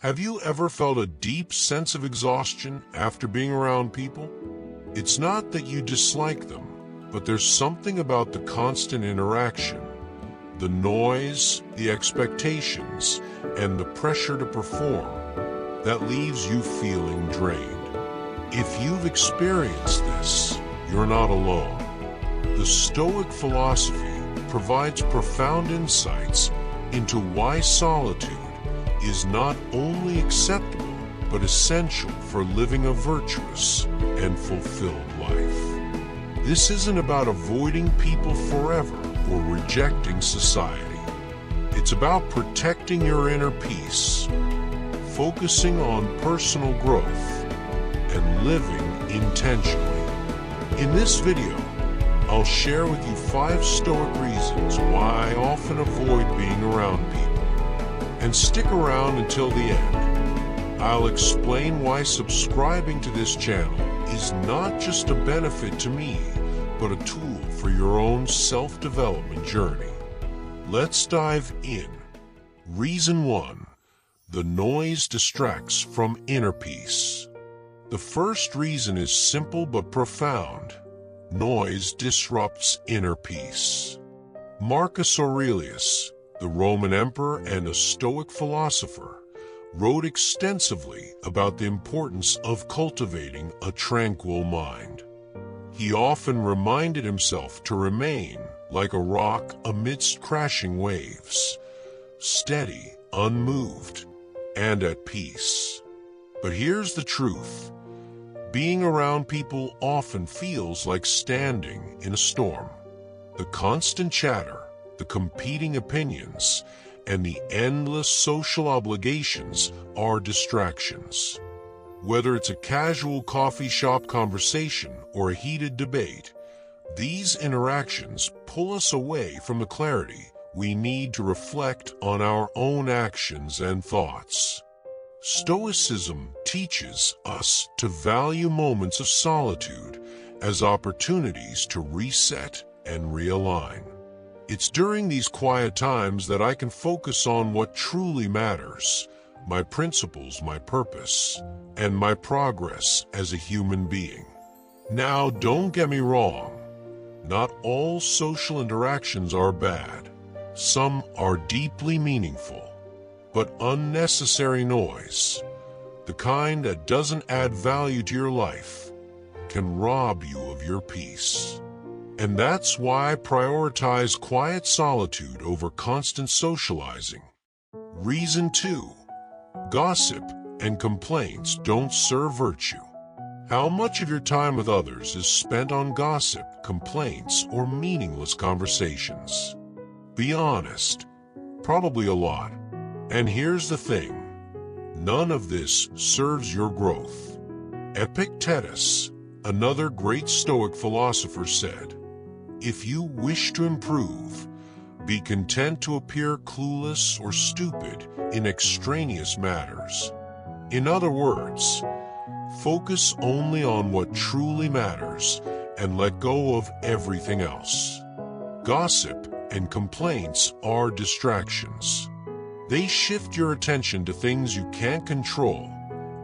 Have you ever felt a deep sense of exhaustion after being around people? It's not that you dislike them, but there's something about the constant interaction, the noise, the expectations, and the pressure to perform that leaves you feeling drained. If you've experienced this, you're not alone. The Stoic philosophy provides profound insights into why solitude is not only acceptable, but essential for living a virtuous and fulfilled life. This isn't about avoiding people forever or rejecting society. It's about protecting your inner peace, focusing on personal growth, and living intentionally. In this video, I'll share with you 5 Stoic reasons why I often avoid being around people. And stick around until the end. I'll explain why subscribing to this channel is not just a benefit to me, but a tool for your own self-development journey. Let's dive in. Reason 1. The noise distracts from inner peace. The first reason is simple but profound. Noise disrupts inner peace. Marcus Aurelius, the Roman emperor and a Stoic philosopher, wrote extensively about the importance of cultivating a tranquil mind. He often reminded himself to remain like a rock amidst crashing waves, steady, unmoved, and at peace. But here's the truth. Being around people often feels like standing in a storm. The constant chatter, the competing opinions, and the endless social obligations are distractions. Whether it's a casual coffee shop conversation or a heated debate, these interactions pull us away from the clarity we need to reflect on our own actions and thoughts. Stoicism teaches us to value moments of solitude as opportunities to reset and realign. It's during these quiet times that I can focus on what truly matters, my principles, my purpose, and my progress as a human being. Now, don't get me wrong. Not all social interactions are bad. Some are deeply meaningful, but unnecessary noise, the kind that doesn't add value to your life, can rob you of your peace. And that's why I prioritize quiet solitude over constant socializing. Reason 2. Gossip and complaints don't serve virtue. How much of your time with others is spent on gossip, complaints, or meaningless conversations? Be honest. Probably a lot. And here's the thing. None of this serves your growth. Epictetus, another great Stoic philosopher, said, "If you wish to improve, be content to appear clueless or stupid in extraneous matters." In other words, focus only on what truly matters and let go of everything else. Gossip and complaints are distractions. They shift your attention to things you can't control,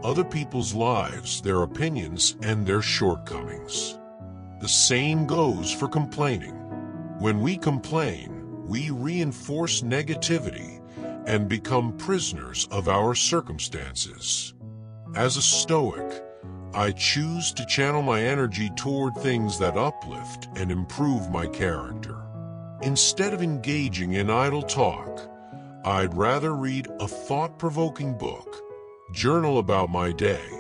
other people's lives, their opinions, and their shortcomings. The same goes for complaining. When we complain, we reinforce negativity and become prisoners of our circumstances. As a Stoic, I choose to channel my energy toward things that uplift and improve my character. Instead of engaging in idle talk, I'd rather read a thought-provoking book, journal about my day,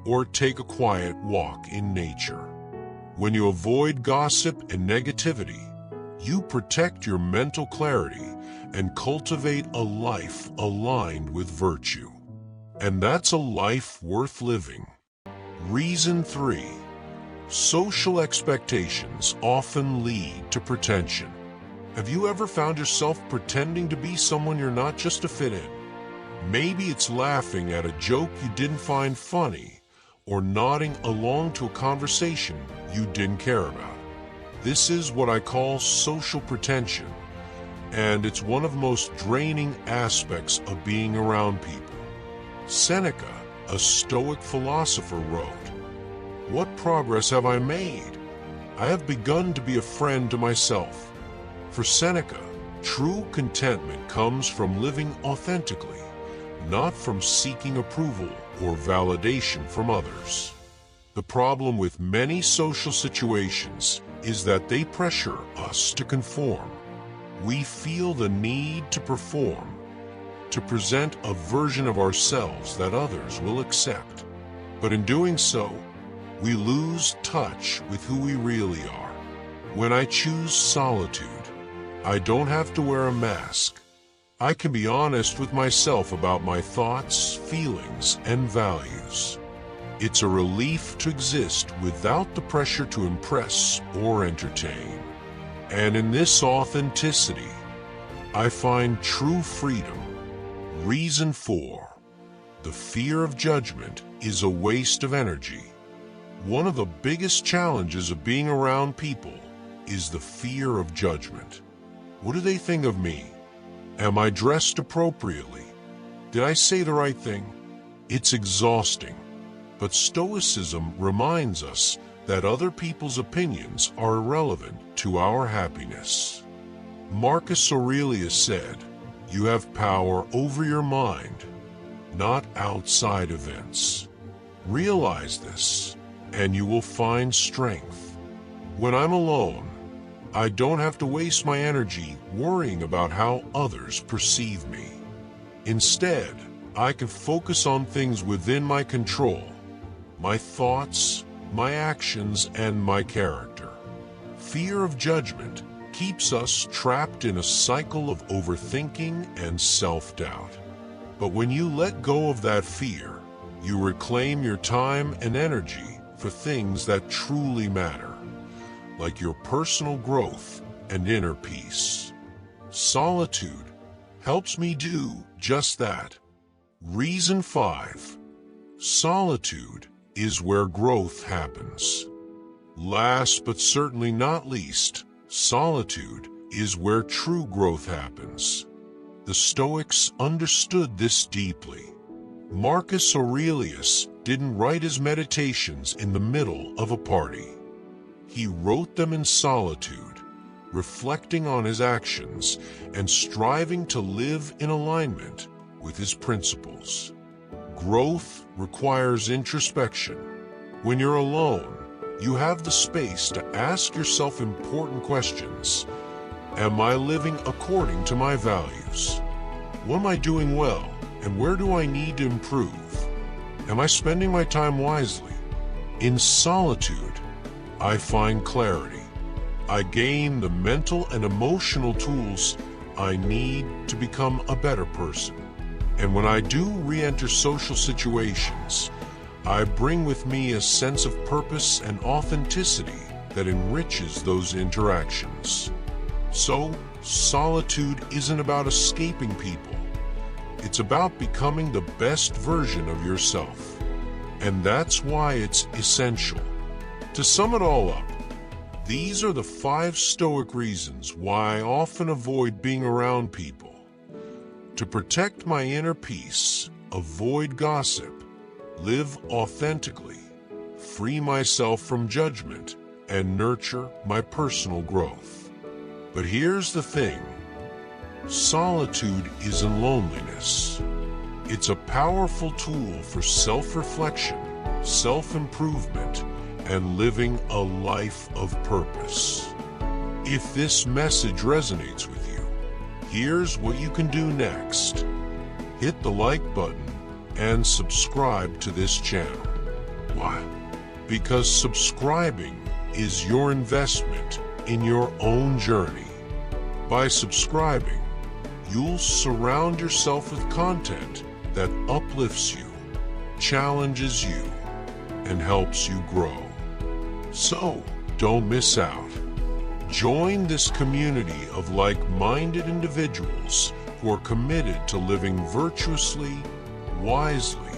or take a quiet walk in nature. When you avoid gossip and negativity, you protect your mental clarity and cultivate a life aligned with virtue. And that's a life worth living. Reason 3. Social expectations often lead to pretension. Have you ever found yourself pretending to be someone you're not just to fit in? Maybe it's laughing at a joke you didn't find funny, or nodding along to a conversation you didn't care about. This is what I call social pretension, and it's one of the most draining aspects of being around people. Seneca, a Stoic philosopher, wrote, "What progress have I made? I have begun to be a friend to myself." For Seneca, true contentment comes from living authentically, not from seeking approval or validation from others. The problem with many social situations is that they pressure us to conform. We feel the need to perform, to present a version of ourselves that others will accept. But in doing so, we lose touch with who we really are. When I choose solitude, I don't have to wear a mask. I can be honest with myself about my thoughts, feelings, and values. It's a relief to exist without the pressure to impress or entertain. And in this authenticity, I find true freedom. Reason 4. The fear of judgment is a waste of energy. One of the biggest challenges of being around people is the fear of judgment. What do they think of me? Am I dressed appropriately? Did I say the right thing? It's exhausting, but Stoicism reminds us that other people's opinions are irrelevant to our happiness. Marcus Aurelius said, "You have power over your mind, not outside events." Realize this, and you will find strength. When I'm alone, I don't have to waste my energy worrying about how others perceive me. Instead, I can focus on things within my control, my thoughts, my actions, and my character. Fear of judgment keeps us trapped in a cycle of overthinking and self-doubt. But when you let go of that fear, you reclaim your time and energy for things that truly matter, like your personal growth and inner peace. Solitude helps me do just that. Reason 5. Solitude is where growth happens. Last but certainly not least, solitude is where true growth happens. The Stoics understood this deeply. Marcus Aurelius didn't write his meditations in the middle of a party. He wrote them in solitude, reflecting on his actions and striving to live in alignment with his principles. Growth requires introspection. When you're alone, you have the space to ask yourself important questions. Am I living according to my values? What am I doing well, and where do I need to improve? Am I spending my time wisely? In solitude, I find clarity. I gain the mental and emotional tools I need to become a better person. And when I do re-enter social situations, I bring with me a sense of purpose and authenticity that enriches those interactions. So, solitude isn't about escaping people. It's about becoming the best version of yourself. And that's why it's essential. To sum it all up, these are the 5 Stoic reasons why I often avoid being around people. To protect my inner peace, avoid gossip, live authentically, free myself from judgment, and nurture my personal growth. But here's the thing. Solitude isn't loneliness. It's a powerful tool for self-reflection, self-improvement, and living a life of purpose. If this message resonates with you, here's what you can do next. Hit the like button and subscribe to this channel. Why? Because subscribing is your investment in your own journey. By subscribing, you'll surround yourself with content that uplifts you, challenges you, and helps you grow. So, don't miss out. Join this community of like-minded individuals who are committed to living virtuously, wisely,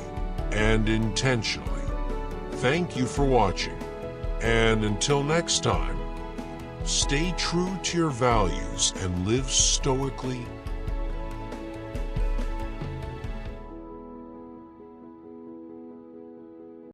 and intentionally. Thank you for watching, and until next time, stay true to your values and live stoically